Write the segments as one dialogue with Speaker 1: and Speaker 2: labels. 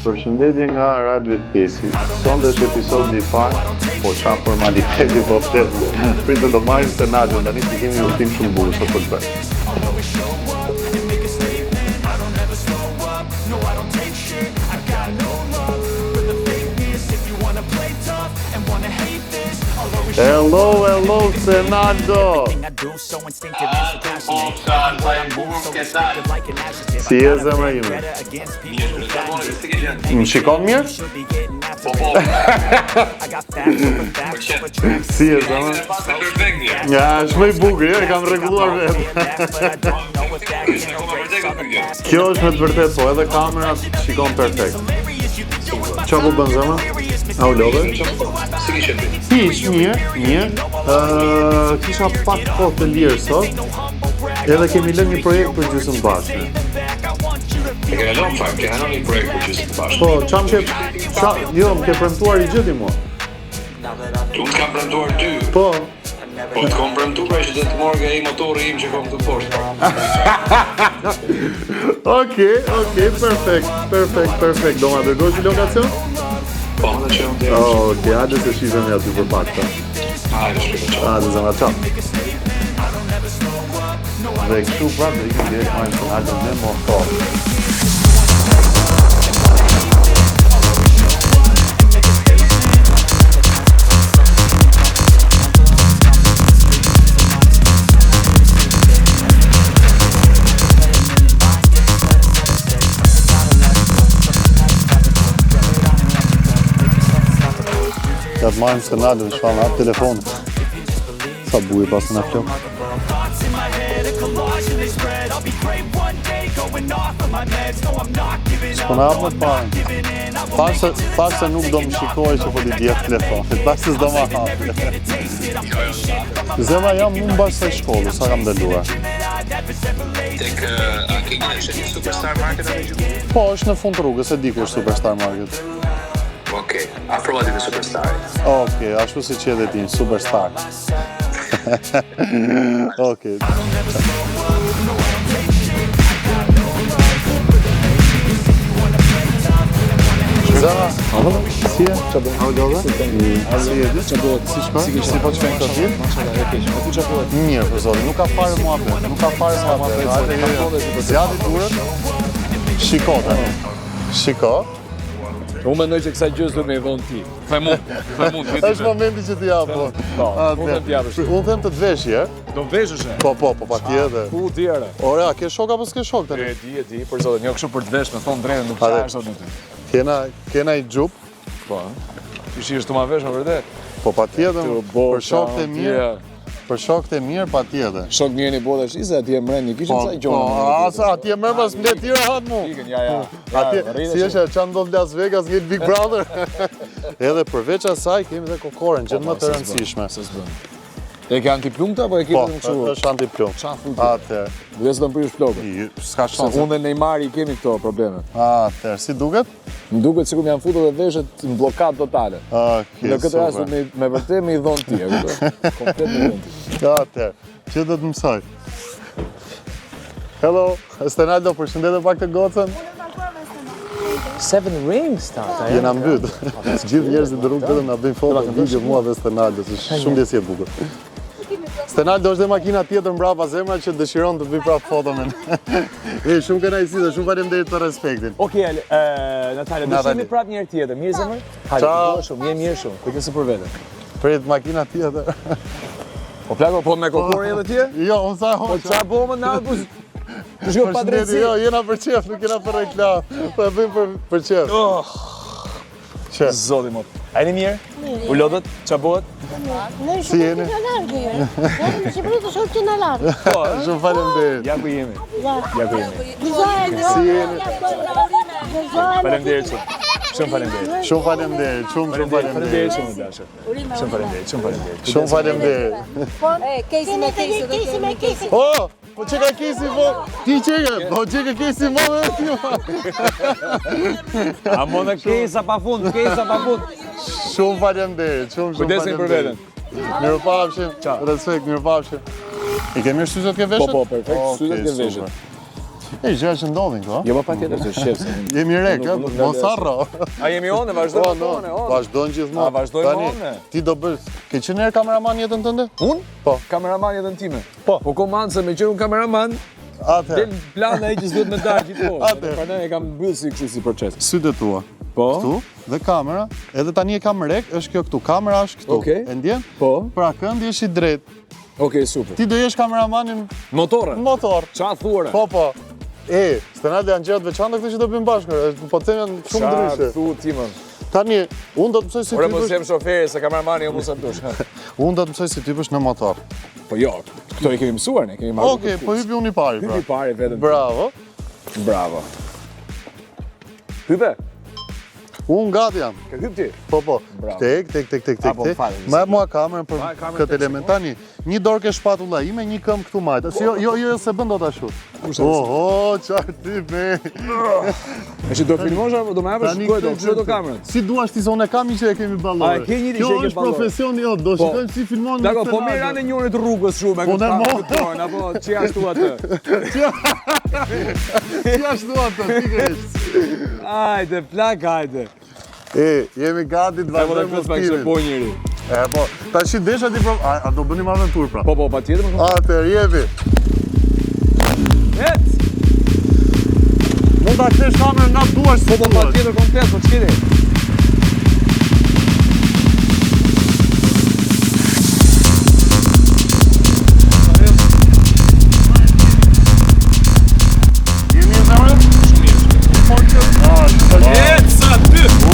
Speaker 1: Përshëndetje nga Radio Kesi. Sonde është episodi I parë, po çfarë formaliteti po flet. Pritet do marrim të natën, tani ti kemi një udhtim shumë bukur sa po të bëj. Hello, Senado! Si e zemra ime? Më shikon mirë? Si e zemra? Ja, është më I bukur, e kam rregulluar vetë. Kjo është me të vërtet, po edhe kamera shikon perfekt. Qa po bën zemra? A u lodhe?
Speaker 2: Si ki qenë?
Speaker 1: Hiq, mirë. Kisha pak kohë të lirë sot, edhe kemi lënë një projekt për gjysmë bashkë.
Speaker 2: E kena lënë fakt, kena lënë një projekt për gjysmë bashkë.
Speaker 1: Po, më ke premtuar I gjëti mua.
Speaker 2: Tu më t'kam premtuar ty.
Speaker 1: Po.
Speaker 2: Po t'kom premtuar që do të morë I motori im që kom të poshtë.
Speaker 1: Okej, perfekt. Do ma dërgosh një lokacion?
Speaker 2: Po, dhe që unë të
Speaker 1: Okej, hajde se shizemi aty për pak ta.
Speaker 2: Hajde, shpika qa.
Speaker 1: Hajde zemra, qa. Dhe kështu prapë dhe ikim direkt majnë të hajde me motor. Ja të majmë së nalë, shfalë atë telefonit. Sa buje pas në flok. S'po në apë më të parën. Thashtë se nuk do më shikoj që po t'i djetë telefonit. Thashtë se s'do më hapë. Zemra jam më bashkë se shkollu, sa kam dëlluar.
Speaker 2: Tek, a ke një një Superstar Market atë gjë?
Speaker 1: Po, është në fund rrugës, e di ku është Superstar Market.
Speaker 2: Okej, afro aty me Superstarit.
Speaker 1: Okej, ashtu si që edhe ti, Superstar. Okej. Zara, si e? Qa bëjnë? A u lodhe? Si e di? Qa bëjnë? Si shkoj? Si po që fejnë këtë tim? Mirë, për zori, nuk ka fare mua për. Nuk ka fare mua për. Zjati durët. Shiko tani. Shiko.
Speaker 3: Unë mendoj që kësaj gjës do me I dhonë ti. Faj mund.
Speaker 1: Është momenti që t'i japë.
Speaker 3: Po, unë them t'japësh.
Speaker 1: Unë them të t'veshi, e?
Speaker 3: Do veshësh e?
Speaker 1: Po, pa tjetër.
Speaker 3: Ku tjere?
Speaker 1: Ore, a ke shok apo s'ke shok tani?
Speaker 3: E di, për zotë, një kështu për t'vesh, me thonë drejnë, nuk qarë sot në ty.
Speaker 1: Kena I gjup?
Speaker 3: Po, ishi është të ma vesh, më vërdet?
Speaker 1: Po, pa tjetër, për shokët e mirë. Për shokët e mirë, pa tjetër.
Speaker 3: Shok mirë një bodë është se ati e mërën një kishën saj gjonë.
Speaker 1: Po, ati e mërën pas mblet tjera hatë mu.
Speaker 3: Ikën, ja.
Speaker 1: Si është që anë do të Las Vegas, ngejtë Big Brother. Edhe përveç asaj, kemi dhe kokoren, që në më të rëndësishme.
Speaker 3: E ke antiplumta, apo e ke
Speaker 1: Po,
Speaker 3: të në këshu?
Speaker 1: është antiplum.
Speaker 3: Qa futi?
Speaker 1: Atër.
Speaker 3: Dhe se të më prish plogë.
Speaker 1: S'ka
Speaker 3: Se
Speaker 1: shanse.
Speaker 3: unë dhe Neymari I kemi këto probleme.
Speaker 1: Atër, si duket?
Speaker 3: Më duket sikur më janë futur dhe veshët në blokad totale. Në këtë rast do me vërtet me I dhonë ti, e këto? Komplet me I dhonë ti.
Speaker 1: Atër, që do të mësoj? Hello, Stenaldo, përshëndetje pak të gocën.
Speaker 4: 7 rings start.
Speaker 1: Jena mbyt. Gjithë njerëzit në rrugë vetëm na bëjnë foto video mua dhe Stenaldo, është shumë ndjesje e bukur. Stenaldo është dhe makina tjetër mbrapa zemra që dëshiron të bëj prapë foto me ne. Shumë kënaqësi dhe shumë faleminderit për respektin.
Speaker 4: Okej, Natalia, do shihemi prapë një herë tjetër. Mirë zemër? Hajde, mirë shumë. Kujtese për veten.
Speaker 1: Prit makina tjetër.
Speaker 3: Po plako, po me kokore edhe tje?
Speaker 1: Jo, unë sa
Speaker 3: Po
Speaker 1: hoqa.
Speaker 3: qa bo më në albus? Të shko pa drejtësi?
Speaker 1: Jo, jena për qef, nuk jena për reklam. Po e bëjmë për qef. Që?
Speaker 3: Zoti mot. A jeni mirë? U lodhët? Qa bëhet?
Speaker 1: Si jeni? Shumë faleminderit.
Speaker 3: Ja ku jemi.
Speaker 1: Si jeni?
Speaker 3: Faleminderit shumë. Shumë faleminderit.
Speaker 1: Shumë faleminderit.
Speaker 3: Faleminderit shumë dashur. Shumë faleminderit.
Speaker 1: Shumë faleminderit. Oh, po që ka kesi po, ti qeke, po që ka kesi mo dhe ti ma.
Speaker 3: A mo në kesa pa fund.
Speaker 1: Shumë faleminderit, shumë
Speaker 3: Kujdesin për veten.
Speaker 1: Mirupafshim, respekt, mirupafshim. I ke mirë syzet ke veshët?
Speaker 3: Po, perfekt, syzet ke veshët.
Speaker 1: E, gjëra që ndodhin, ko?
Speaker 3: Jo, pa tjetër që shqepse.
Speaker 1: Jemi rek, mos harro.
Speaker 4: A jemi one, vazhdojmë one.
Speaker 1: Vazhdojnë gjithmonë.
Speaker 4: A vazhdojmë one?
Speaker 1: Ti do bësh, ke qenë herë kameraman jetën tënde?
Speaker 4: Unë?
Speaker 1: Po.
Speaker 4: Kameraman jetën time.
Speaker 1: Po.
Speaker 4: Po komandë se me qenë unë kameraman, del plana e që s'duhet me darë gjithmonë. Prandaj e kam mbyllë si kështu si proces.
Speaker 1: Sytë tua.
Speaker 4: Po.
Speaker 1: Këtu, dhe kamera, edhe tani e kam rek, është kjo këtu, kamera është këtu.
Speaker 4: Okej.
Speaker 1: E ndjen?
Speaker 4: Po.
Speaker 1: Pra këndi është i drejt.
Speaker 3: Okej, super.
Speaker 1: Ti do jesh kameramanin
Speaker 3: Motore.
Speaker 1: motor.
Speaker 3: Qa thuare?
Speaker 1: Po. Stenaldi janë gjërat veçanta këto që do bëjmë bashkë, po të them janë shumë ndryshe.
Speaker 4: Qa thu ti më?
Speaker 1: Tani, unë do të mësoj si ty
Speaker 4: Ore mos
Speaker 1: bësh.
Speaker 4: jem shoferi se kameramani jo mos e tush.
Speaker 1: Unë do të mësoj si ty bësh në motor.
Speaker 3: Po jo, këto i kemi mësuar ne, kemi marrë.
Speaker 1: Okej, po hypi unë i pari.
Speaker 3: Hypi i pari vetëm.
Speaker 1: Bravo.
Speaker 3: Bravo.
Speaker 4: Hype?
Speaker 1: Unë gati jam.
Speaker 4: Ke hyp ti?
Speaker 1: Po.
Speaker 3: Bravo.
Speaker 1: Tek.
Speaker 3: Apo, fare,
Speaker 1: Ma e mua kamerën për
Speaker 4: kamerën
Speaker 1: këtë
Speaker 4: tek
Speaker 1: element. Tani, një dorë ke shpatulla ime, një këmbë këtu majtë. Jo, se bën dot ashtu. Oho, qartë ti me.
Speaker 4: E që do filmosh apo do më japësh shkoj do kamerën?
Speaker 1: Si duash ti zonë kam që e kemi ballore.
Speaker 4: A, ke një që e ke
Speaker 1: Kjo është
Speaker 4: ballore.
Speaker 1: profesion jo, do shikojmë si filmon në
Speaker 4: Dako, po mirë anë njërit rrugës shumë, e këtë pakë apo që ashtu atë.
Speaker 1: Si ashtu atë, pikërisht.
Speaker 4: Hajde, plak, hajde.
Speaker 1: Jemi gati të vazhdojmë
Speaker 4: ustimin. Po njëri.
Speaker 1: Po, tash desha ti a do bënim aventurë pra?
Speaker 4: Po, patjetër më.
Speaker 1: Atëherë, jepi.
Speaker 4: Et!
Speaker 1: Mund ta kthesh kamerën nga duash.
Speaker 4: Po, patjetër komplet, po ç'keni?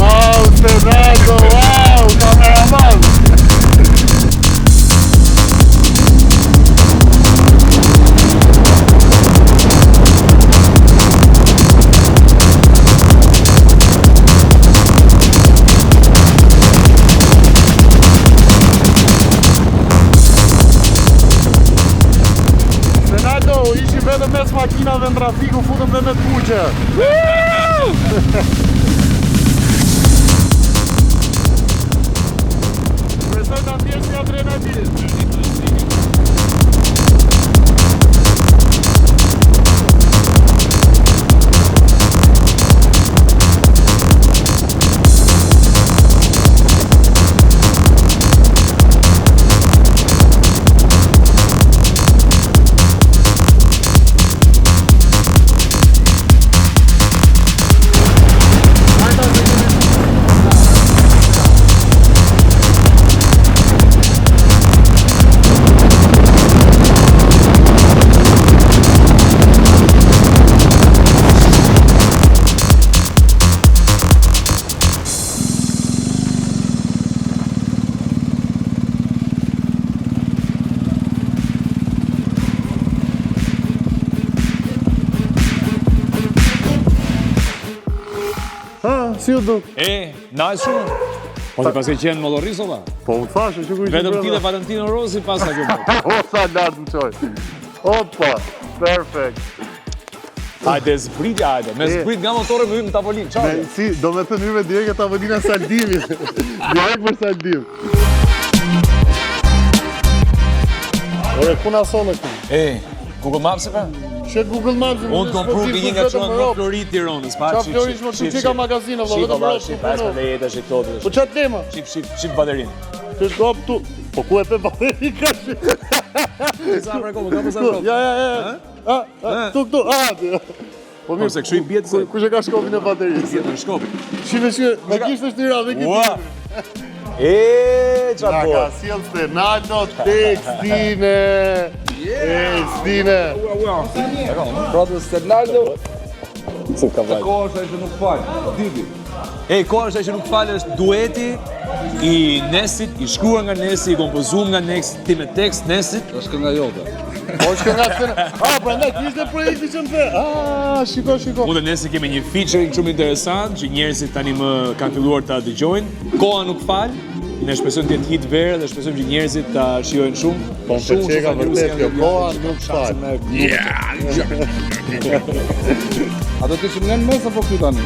Speaker 1: Wow, Stenaldo, wow, kameraman! Stenaldo, ishi vetëm mes makinave në trafiku, futëm dhe me të kuqe. Presoj të ndjesh një adrenalin. Si u duk?
Speaker 4: Nice shumë. Po të pasi qenë Mollorrisova?
Speaker 1: Po u thashë që ku ishë
Speaker 4: Vetëm ti dhe Valentino Rossi pas ka gjë.
Speaker 1: O, sa lartë më qoj. Opa, perfect.
Speaker 4: Hajde, zbrit, hajde. Me zbrit nga motore me hymë në tavolinë. Qajde.
Speaker 1: Si, do me të njëve direkt e tavolina Saldimi. Direkt për Saldim. Ore, kuna sonë këtu?
Speaker 4: Google Maps e pra?
Speaker 1: Shë Google Maps.
Speaker 4: Unë kom pru një nga qënë në Florit Tironës.
Speaker 1: Qa Florit shmë të qika magazinë, vlo, vetëm rrë
Speaker 4: Shqip, ashtë me jetë është i këto.
Speaker 1: Po qatë tema?
Speaker 4: Shqip baterinë.
Speaker 1: Që shkop tu. Po ku e pe bateri ka shi?
Speaker 4: Sa pra komë, ka përsa rrë.
Speaker 1: Ja. Tu këtu, Po mirë,
Speaker 4: se këshu i bjetë se.
Speaker 1: Kush e ka shkopin e baterisë?
Speaker 4: Bjetë në shkop.
Speaker 1: Shime, me kishtë është tira, me kishtë.
Speaker 4: Qa
Speaker 1: Nga ka sjell Stenaldo tek Stine. Stine.
Speaker 4: Pratë Stenaldo.
Speaker 3: Se ka vajtë.
Speaker 4: Ko është e që nuk falë, Didi. Ko është e që nuk falë është dueti i Nesit, i shkruar nga Nesi, i kompozuar nga Nesi, me tekst Nesit.
Speaker 3: Është kënga jote.
Speaker 1: Po është kënga Stenaldo. Prandaj ky ishte projekti që më the. Shiko.
Speaker 4: Unë dhe Nesi kemi një featuring shumë interesant që njerëzit tani më kanë filluar ta dëgjojnë. Koha nuk fal. Ne shpresojmë të jetë hit verë dhe shpresojmë që njerëzit ta shijojnë shumë.
Speaker 1: Po më pëlqej vërtet kjo koha nuk fal.
Speaker 3: A do të ishim në mes apo këtu tani?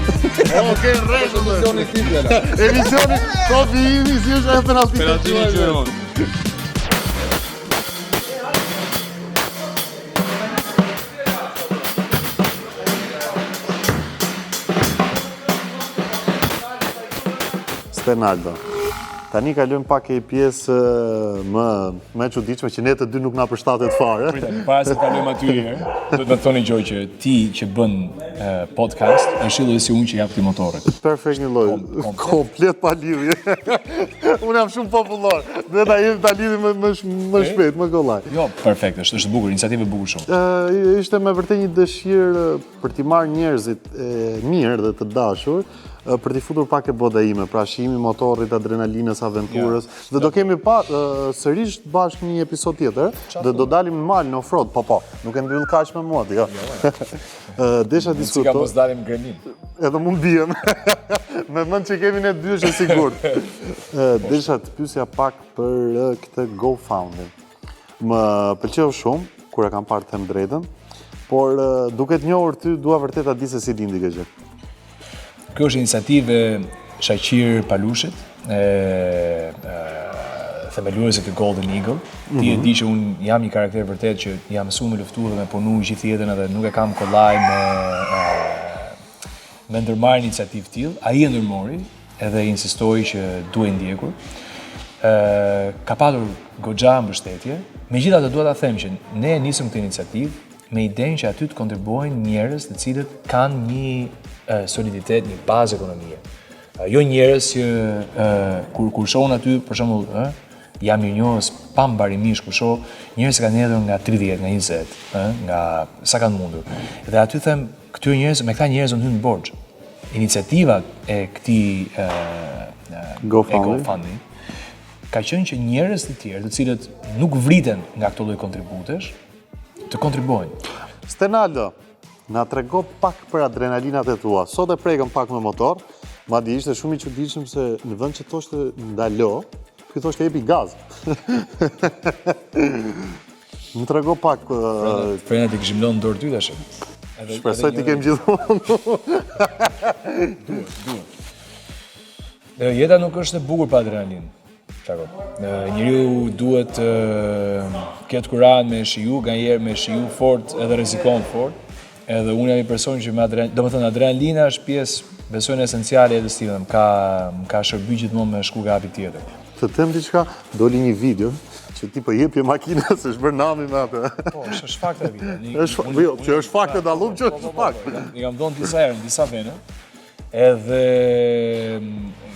Speaker 1: Okej, rregull.
Speaker 3: Emisioni titjela.
Speaker 1: Emisioni Kofi imi si është e penalti. Stenaldo. Tani kalojmë pak e pjesë më e çuditshme që ne të dy nuk na përshtatet fare.
Speaker 4: Pritani, para se të kalojmë aty herë, do të thoni Gjoj që ti që bën podcast, është edhe si unë që jap ti motorët.
Speaker 1: Perfekt një lloj. Komplet pa lidhje. Unë jam shumë popullor. Duhet ta lidhim më shpejt, më kollaj.
Speaker 4: Jo, perfekt, është bukur, iniciativë bukur shumë.
Speaker 1: Ishte me vërtet një dëshirë për t'i marrë njerëzit mirë dhe të dashur, për t'i futur pak e boda ime, pra shihimi motorit, adrenalinës, aventurës, dhe do kemi sërish bashkë një episod tjetër, dhe do dalim në mal, në offroad, po, nuk e mbyll kaq me mua, jo. Desha diskutoj.
Speaker 4: Si ka mos dalim grenin.
Speaker 1: Edhe mund bijem. Me mend që kemi ne dy është e sigurt. Desha të pyesja pak për këtë GoFundMe. Më pëlqeu shumë kur e kam parë të them drejtën, por duke të njohur ty, dua vërtet ta di se si lindi kjo gjë.
Speaker 4: Kjo është iniciativë Shaqir Palushit, themeluese të Golden Eagle. Ti e di që unë jam një karakter vërtet që jam mësuar me luftu dhe me punu gjithë jetën edhe nuk e kam kollaj me ndërmarrë iniciativë tillë. Ai e ndërmori edhe insistoi që duhet ndjekur. Ka patur goxha mbështetje. Megjithatë dua ta them që ne nisëm këtë iniciativë me idenë që aty të kontribuojnë njerëz të cilët kanë një soliditet, një bazë ekonomie. Jo njerëz që kur shohun aty, për shembull, jam i njohës pambarimisht kur shoh njerëz që kanë hedhur nga 30, nga 20, nga sa kanë mundur. Dhe aty them, këtyre njerëz, me këta njerëz hyn në borxh. Iniciativa e këtij GoFundMe ka qenë që njerëz të tjerë, të cilët nuk vriten nga këto lloj kontributesh, të kontribuojnë.
Speaker 1: Stenaldo, na trego pak për adrenalinat e tua. Sot e prekëm pak me motor, madje ishte shumë i çuditshëm se në vend që thoshte ndalo, ky thoshte jepi gaz. Më trego pak.
Speaker 4: Frenat i kishim lënë në dorë ty tash.
Speaker 1: Shpresoj ti kem gjithmonë.
Speaker 4: Duhet. Jeta nuk është e bukur pa adrenalinë. Njeriu duhet ketë kurajë me shiju, nganjëherë me shiju fort edhe rrezikon fort. Edhe unë jam një person që domethënë adrenalina është pjesë besojnë esenciale e jetës time. Më ka shërbyer gjithmonë me shku gapi tjetër.
Speaker 1: Të them diçka, doli një video që ti po jepje makinës, është bërë nami me atë.
Speaker 4: Po, është fakte video.
Speaker 1: Jo, që është fakte dallum që është fakt.
Speaker 4: I kam dhënë disa herë, në disa vene. Edhe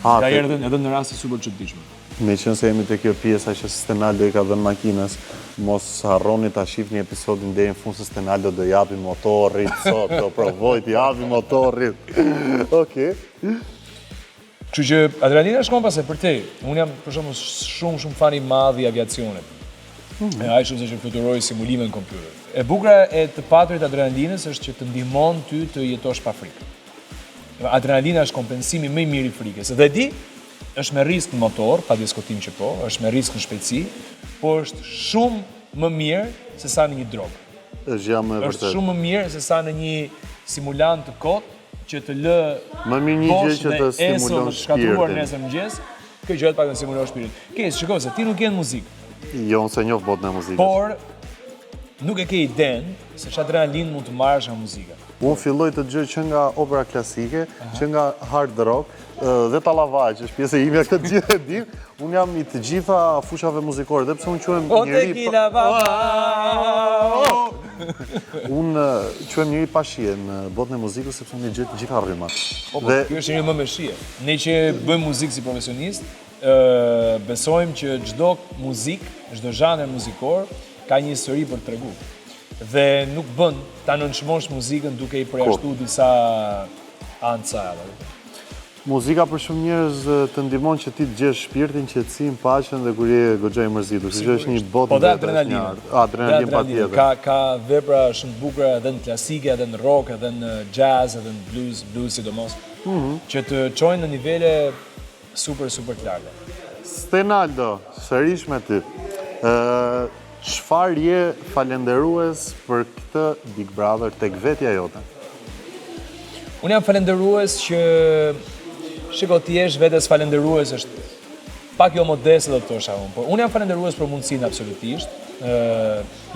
Speaker 4: edhe në raste super çuditshme.
Speaker 1: Me qënë se jemi të kjo pjesa që Stenaldo i ka dhënë makinës, mos harroni ta shihni episodin deri në fund se Stenaldo do japi motorit sot, do provoj të japi motorit. Okej.
Speaker 4: Kështu që adrenalina shkon pas e për te. Unë jam për shembull shumë fan i madh i aviacionit. Ai shumë që fluturoj simulime në kompjuter. E bukura e të paturit adrenalinës është që të ndihmon ty të jetosh pa frikë. Adrenalina është kompensimi më i mirë i frikës. Dhe di, është me risk në motor, pa diskutim që po, është me risk në shpejtësi, po është shumë më mirë se sa në një drogë. Është shumë më mirë se sa në një simulant të kotë që të lë bosh dhe eso të shkatruar nesër mëngjes, kjo gjë pak të simulon shpirtin. Shikoj se ti nuk je në muzikë.
Speaker 1: Jo, se njoh botën e muzikës.
Speaker 4: Por nuk e ke idenë se çfarë adrenalinë mund të marrësh nga muzika.
Speaker 1: Unë filloj të dëgjoj që nga opera klasike, që nga hard rock, dhe tallavaj, që është pjesë e imja këtë gjithë e dim, unë jam i të gjitha fushave muzikore, dhe pëse unë quhem njëri... Unë quhem njëri pashie në botën e muzikës, sepse unë i gjetë gjitha rrymat.
Speaker 4: Kjo është njëri më me shije. Ne që bëjmë muzikë si profesionist, besojmë që çdo muzikë, çdo zhanër muzikor, ka një histori për të treguar. Dhe nuk bën ta nënçmosh muzikën duke i përjashtuar disa anca.
Speaker 1: Muzika për shumë njerëz të ndihmon që ti të gjesh shpirtin, qetësinë, paqen dhe kur je goxha i mërzitur. Kështu që është një botë
Speaker 4: po dhe adrenalinë.
Speaker 1: Adrenalinë patjetër.
Speaker 4: Ka vepra shumë të bukura edhe në klasike, edhe në rock, edhe në jazz, edhe në blues sidomos, që të çojnë në nivele super të larta.
Speaker 1: Stenaldo, sërish me ty. Çfarë je falenderues për këtë Big Brother tek vetja jote?
Speaker 4: Unë jam falenderues që shiko ti jesh vetes falenderues është pak jo modeste do të thosha unë, por unë jam falenderues për mundësinë absolutisht.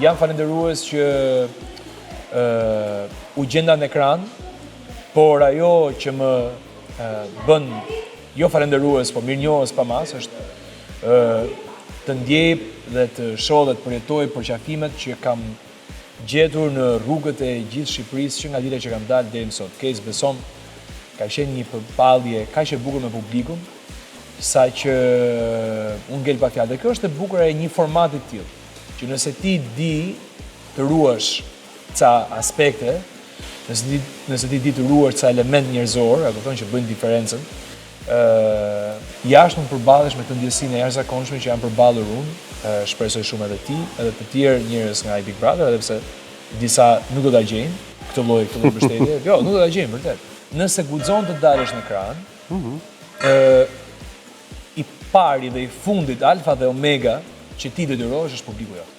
Speaker 4: Jam falenderues që u gjenda në ekran, por ajo që më bën jo falenderues, po mirënjohës pa mas, është të ndjej dhe të shoh dhe të përjetoj përqafimet që kam gjetur në rrugët e gjithë Shqipërisë që nga dita që kam dalë deri më sot. Case beson ka qenë një përpallje kaq e bukur me publikun, sa që unë ngel pa fjalë. Dhe kjo është e bukur e një formati të tillë, që nëse ti di të ruash ca aspekte, nëse ti di të ruash ca element njerëzor, apo thonë që bëjnë diferencën, jashtë mund përballesh me të ndjesinë e jashtëzakonshme që janë përballur unë, shpresoj shumë edhe ti, edhe të tjerë njerëz nga i Big Brother, edhe pse disa nuk do ta gjejnë këtë lloj mbështetje. Jo, nuk do ta gjejnë vërtet. Nëse guxon të dalësh në ekran, i pari dhe i fundit, alfa dhe omega, që ti detyrohesh është publiku jot.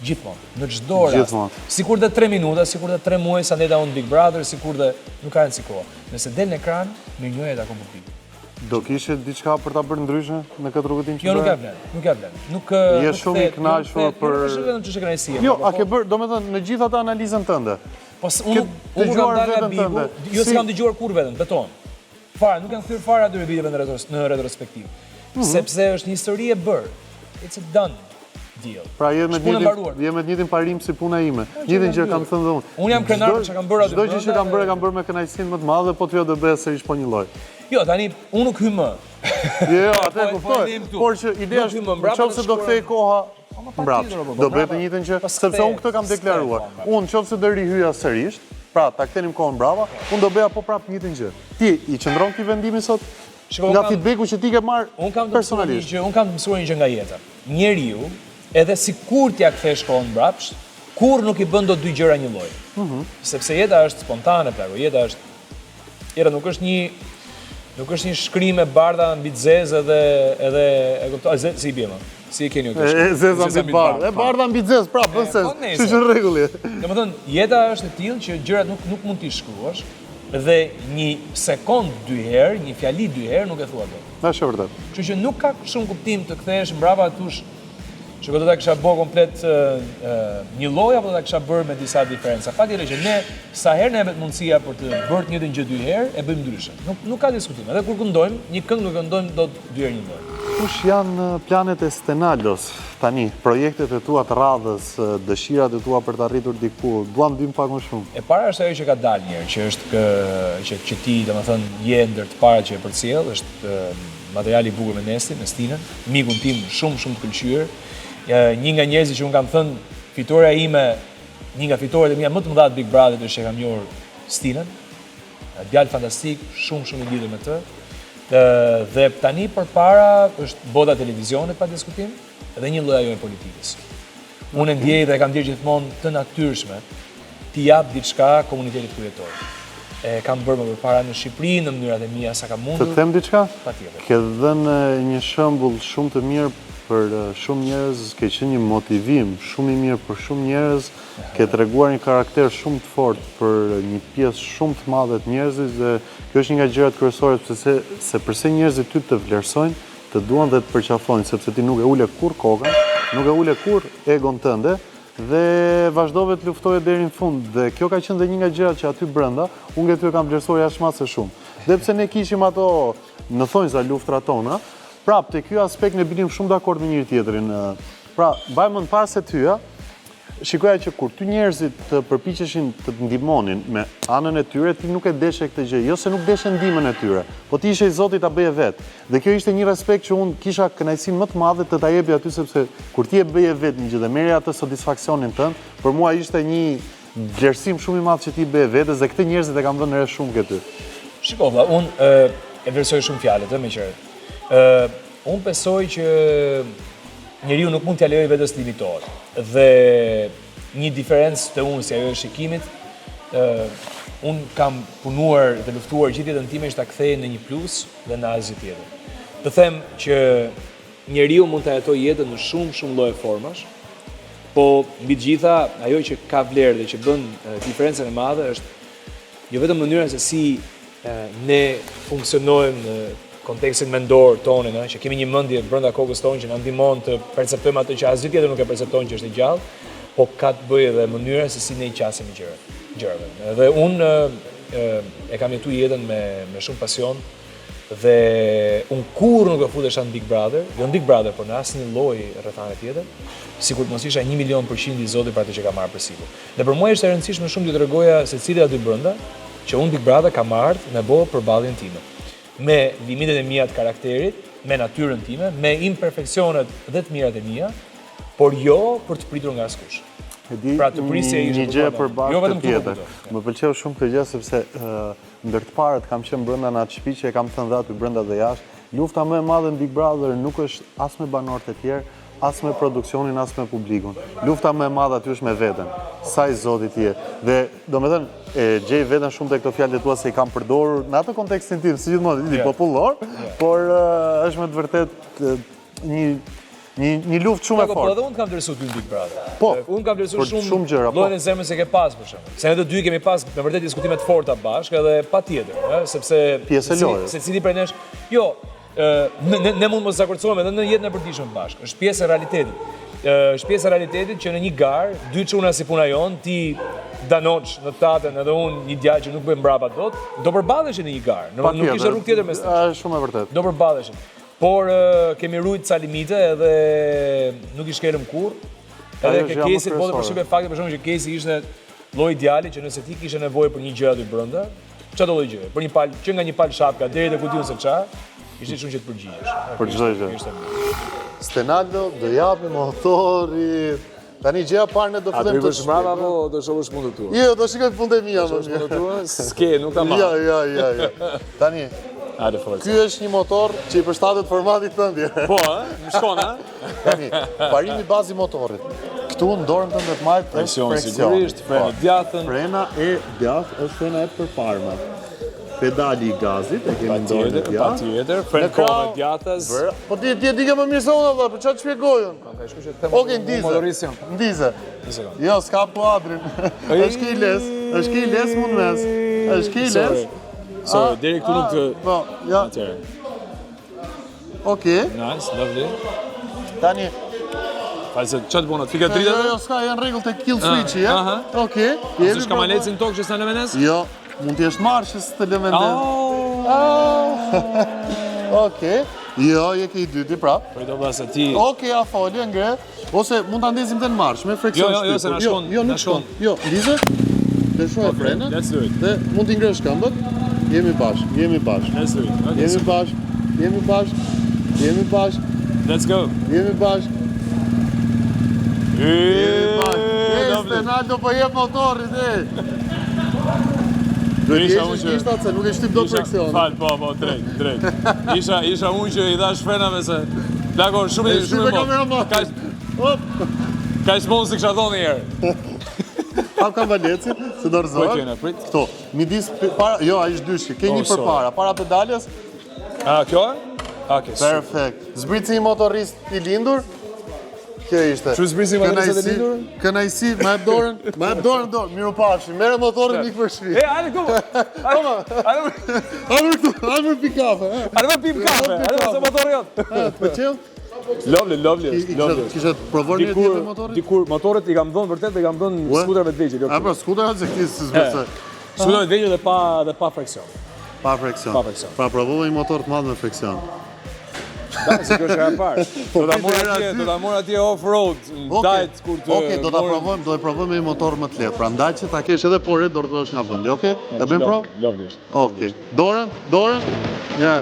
Speaker 4: Gjithmonë, në çdo rast. Sikur dhe 3 minuta, sikur dhe 3 muaj sa ndeta unë Big Brother, sikur dhe nuk ka rëndësi koha. Nëse del në ekran, mirënjohja e takon publiku.
Speaker 1: Do kishe diçka për ta bërë ndryshe në këtë rrugëtim që
Speaker 4: Jo, nuk ka vlen, nuk ka vlen. Nuk
Speaker 1: je shumë i kënaqur për
Speaker 4: çështë kënaqësie.
Speaker 1: Jo, a ke bërë, domethënë në gjithë atë analizën tënde.
Speaker 4: Po unë kam dalë nga Bigu, jo s'kam dëgjuar kur veten, beton. Fare, nuk kanë kthyer fare aty videove në retrospektiv. Sepse është një histori e bërë. It's a done deal.
Speaker 1: Pra je me të njëjtin parim si puna ime. Njëjtin që kam thënë dhe unë.
Speaker 4: Unë jam krenar për çka kam bërë aty.
Speaker 1: Çdo gjë që kam bërë me kënaqësinë më të madhe, po t'jo do bëhet sërish po një lloj.
Speaker 4: Jo, tani unë nuk hy më.
Speaker 1: Jo, atë e kuptoj. Por që ideja është, nëse do kthej koha mbrapsht, do bëhet të njëjtën që sepse unë këtë kam deklaruar. Unë nëse do rihyja sërish, pra ta kthenim kohën mbrapa, unë do bëja po prapë njëjtën gjë. Ti i qëndron ti vendimin sot? Nga feedbacku që ti ke marrë personalisht.
Speaker 4: Unë kam të mësuar një gjë nga jeta. Njeriu, edhe sikur t'ja kthesh kohën mbrapsht, kur nuk i bën dot dy gjëra një lloj. Sepse jeta është spontane, plako. Jeta nuk është një shkrim e bardha mbi zezë edhe e kuptoj, si i bie më. Si e keni ju këtë shkrim?
Speaker 1: Zeza mbi bardha. E bardha mbi zezë, prapë, bën sens. Siç në rregull.
Speaker 4: Domethënë, jeta është e tillë që gjërat nuk mund t'i shkruash dhe një sekond dy herë, një fjali dy herë nuk e thua dot.
Speaker 1: Është vërtet.
Speaker 4: Kështu që nuk ka shumë kuptim të kthehesh mbrapa tush që do ta kisha bërë komplet një lloj apo do ta kisha bërë me disa diferenca. Fakti është që ne sa herë ne jepet mundësia për të bërë të njëjtën gjë dy herë, e bëjmë ndryshe. Nuk ka diskutim. Edhe kur këndojmë, një këngë nuk këndojmë dot dy herë një lloj.
Speaker 1: Kush janë planet e Stenalos tani, projektet e tua të radhës, dëshirat e tua për të arritur diku? Duam dim pak më shumë.
Speaker 4: E para është ajo që ka dalë një herë, që është që ti, domethënë, je ndër të parat që e përcjell, është materiali i bukur me Nestin, me Stinën, mikun tim shumë të pëlqyer. Një nga njerëzit që unë kam thënë fitoria ime, një nga fitoret e mia më të mëdha të Big Brother është që kam njohur Stinën. Djalë fantastik, shumë i lidhur me të. Dhe tani përpara është bota e televizionit pa diskutim dhe një lloj ajo e politikës. Unë ndjej dhe kam ndjerë gjithmonë të natyrshme t'i jap diçka komunitetit ku jetoj. Kam bërë më përpara në Shqipëri në mënyrat e mia sa kam mundur.
Speaker 1: Të them diçka?
Speaker 4: Patjetër.
Speaker 1: Ke dhënë një shembull shumë të mirë për shumë njerëz, ke qenë një motivim shumë i mirë për shumë njerëz, ke treguar një karakter shumë të fortë për një pjesë shumë të madhe të njerëzit dhe kjo është një nga gjërat kryesore se përse njerëzit ty të vlerësojnë, të duan dhe të përqafojnë, sepse ti nuk e ule kur kokën, nuk e ule kur egon tënde dhe vazhdove të luftoje deri në fund. Dhe kjo ka qenë dhe një nga gjërat që aty brenda, unë ty e kam vlerësuar jashtëmase shumë. Dhe pse ne kishim ato në thonjza luftrat tona, prap, te ky aspekt ne binim shumë dakord me njëri tjetrin. Pra, mbajmë në parë se tyja, shikoja që kur ty njerëzit të përpiqeshin të të ndihmonin me anën e tyre, ti nuk e deshe këtë gjë, jo se nuk deshe ndihmën e tyre, po ti ishe i Zotit ta bëje vetë. Dhe kjo ishte një respekt që unë kisha kënaqësinë më të madhe të ta jepi aty, sepse kur ti e bëje vetë një gjë dhe merre atë satisfaksionin tënd, për mua ishte një vlerësim shumë i madh që ti bëje vetes dhe këtë njerëzit e kam vënë re shumë këty.
Speaker 4: Shiko, vlla, unë e vlerësoj shumë fjalët, me qenë. Unë besoj që njeriu nuk mund t'ja lejoj vetes të limitohet. Dhe një diferencë të unë si ajo e shikimit, unë kam punuar dhe luftuar gjithë jetën time që ta kthej në një plus dhe në asgjë tjetër. Të them që njeriu mund ta jetojë jetën në shumë lloje formash, po mbi të gjitha ajo që ka vlerë dhe që bën diferencën e madhe është jo vetëm mënyra se si ne funksionojmë në kontekstin mendor tonë, që kemi një mendje brenda kokës tonë që na ndihmon të perceptojmë atë që asgjë tjetër nuk e percepton që është i gjallë, po ka të bëjë edhe mënyra se si ne i qasim gjërave. Dhe unë e kam jetuar jetën me shumë pasion Dhe unë kur nuk e futesha në Big Brother, jo në Big Brother, por në asnjë lloj rrethane tjetër, sikur të mos isha 1.000.000% i Zotit për atë që ka marrë për sikur. Dhe për mua ishte e rëndësishme shumë t'ju tregoja se cili aty brenda, që unë Big Brother kam ardhur me bo përballjen time. Me limitet e mia të karakterit, me natyrën time, me imperfeksionet dhe të mirat e mia, por jo për të pritur nga askush. Pra të prisje ishte
Speaker 1: një gjë përballë
Speaker 4: jo vetëm
Speaker 1: tjetër. Më pëlqeu shumë kjo gjë sepse ndër të parët kam qenë brenda në atë shtëpi që e kam thënë dhe aty brenda dhe jashtë. Lufta më e madhe në Big Brother nuk është as me banorët e tjerë, as me produksionin, as me publikun. Lufta më e madhe aty është me veten. Sa i Zotit je. Dhe domethënë e gjej veten shumë te këto fjalët tua se i kam përdorur në atë kontekstin tim, si gjithmonë, i popullor, por është me të vërtet një luftë shumë e fortë.
Speaker 4: Po edhe unë kam vlerësuar ty në Big Brother.
Speaker 1: Po.
Speaker 4: Unë kam vlerësuar
Speaker 1: shumë gjëra.
Speaker 4: Llojin e zemrës që ke pas për shembull. Se ne të dy kemi pas me vërtet diskutime të forta bashkë edhe patjetër, sepse
Speaker 1: pjesë e lojës.
Speaker 4: Secili prej nesh, jo, ne mund mos zakorcohemi edhe në jetën e përditshme bashkë. Është pjesë e realitetit. Është pjesë e realitetit që në një garë, dy çuna si puna jon, ti danoç në tatën edhe unë një djalë që nuk bëj mbrapa dot, do përballeshin në një garë. Nuk kishte rrugë tjetër mes tyre.
Speaker 1: Është shumë e vërtetë.
Speaker 4: Do përballeshin. Por kemi rujt ca limite edhe nuk i shkelëm kurrë. Edhe ke Kesi, po të përshtypje fakti për shkakun që Kesi ishte lloji djali që nëse ti kishe nevojë për një gjë aty brenda, çfarë do lloj gjëje? Për një palë, që nga një palë shapka deri te ku diun se çfarë, ishte shumë që të përgjigjesh.
Speaker 1: Për çdo gjë. Stenaldo do japi motorit. Tani gjëja parë ne do fillojmë të
Speaker 3: shkojmë. A do apo do shohësh punën tuaj?
Speaker 1: Jo, do shikoj punën e mia më mirë.
Speaker 3: Punën tuaj? S'ke, nuk ta marr.
Speaker 1: Jo. Tani
Speaker 3: hajde forca.
Speaker 1: Ky është një motor që i përshtatet formatit tënd.
Speaker 3: Po, më shkon, ha?
Speaker 1: Tani, parimi bazi motorit. Këtu në dorën tënde të majt është freksion.
Speaker 3: Sigurisht, frena djathtën.
Speaker 1: Frena e djathtë është frena e përparme. Pedali i gazit e kemi në dorën e djathtë.
Speaker 3: Patjetër, fren kohë djathtës.
Speaker 1: Po ti e di më mirë se unë valla, po çfarë shpjegojun? Okej, ndize. Ndize. Jo, s'ka kuadrin. Është kiles, është kiles mund mes. Është kiles.
Speaker 3: Sorry, deri këtu nuk të...
Speaker 1: Po, ja. Okej.
Speaker 3: Nice, lovely.
Speaker 1: Tani...
Speaker 3: False, që të bonat? Fika drita?
Speaker 1: Jo, s'ka, janë regull të kill switch-i, ja? Okej.
Speaker 3: Së shka malecin tokë që s'na lëmenes?
Speaker 1: Jo, mund t'jesh marshës të lëmendes. Okej. Jo, je ke i dyti, prap.
Speaker 3: Për do bla se ti...
Speaker 1: Okej, a folje, ngre. Ose mund t'a ndezim të në marsh, me freksion shtypur.
Speaker 3: Jo, se na shkon.
Speaker 1: Jo, nuk shkon. Jo, lize, lëshoj frenën.
Speaker 3: Let's do it.
Speaker 1: Dhe mund t'i ngresh këmbët. Jemi bashk.
Speaker 3: Let's do it.
Speaker 1: Jemi bashk.
Speaker 3: Let's go.
Speaker 1: Jemi bashk. Stenaldo po jep motorit, Ishta se nuk e shtyp do freksion.
Speaker 3: Fal, po, drejt. Isha unë që i dhash frenave se... Plakon, shumë i mot. Ka i smonë si kësha thonë njerë.
Speaker 1: Hap kam valecin, se do rëzohet.
Speaker 3: Po kena, prit.
Speaker 1: Këto, midis para... Jo, a ish dyshi, ke një për para. Para pedaljes.
Speaker 3: A, kjo e? Oke, super.
Speaker 1: Perfekt. Zbritsi i motorist i lindur. Kjo ishte.
Speaker 3: Që zbritsi i motorist i lindur?
Speaker 1: Kënajsi, ma e dorën. Miru pashi, mere motorin ikë për shpi.
Speaker 3: Ale këtu!
Speaker 1: Ale më pi kafe.
Speaker 3: Ale më pim kafe, ale më se motorë jotë.
Speaker 1: Për qëllë?
Speaker 3: Lovely.
Speaker 1: Kishe provor një tjetë motorit?
Speaker 3: Dikur, motorit i kam dhënë vërtet, i kam dhënë skuterve të vegjel.
Speaker 1: A, pra, skuterve të këti së zbërse.
Speaker 3: Skuterve të vegjel dhe pa freksion.
Speaker 1: Pa freksion. Pra, provove një motor të madhë me freksion.
Speaker 3: Da, se kjo është e parë. Do ta mor atje off-road, ndajt kur të...
Speaker 1: Okej, do e provojmë një motor më të lehtë. Pra ndajt që ta kesh edhe pore, do rëtosh nga vëndi, okej? E bëjmë provë?
Speaker 3: Lovely.
Speaker 1: Okej. Dorën? Ja.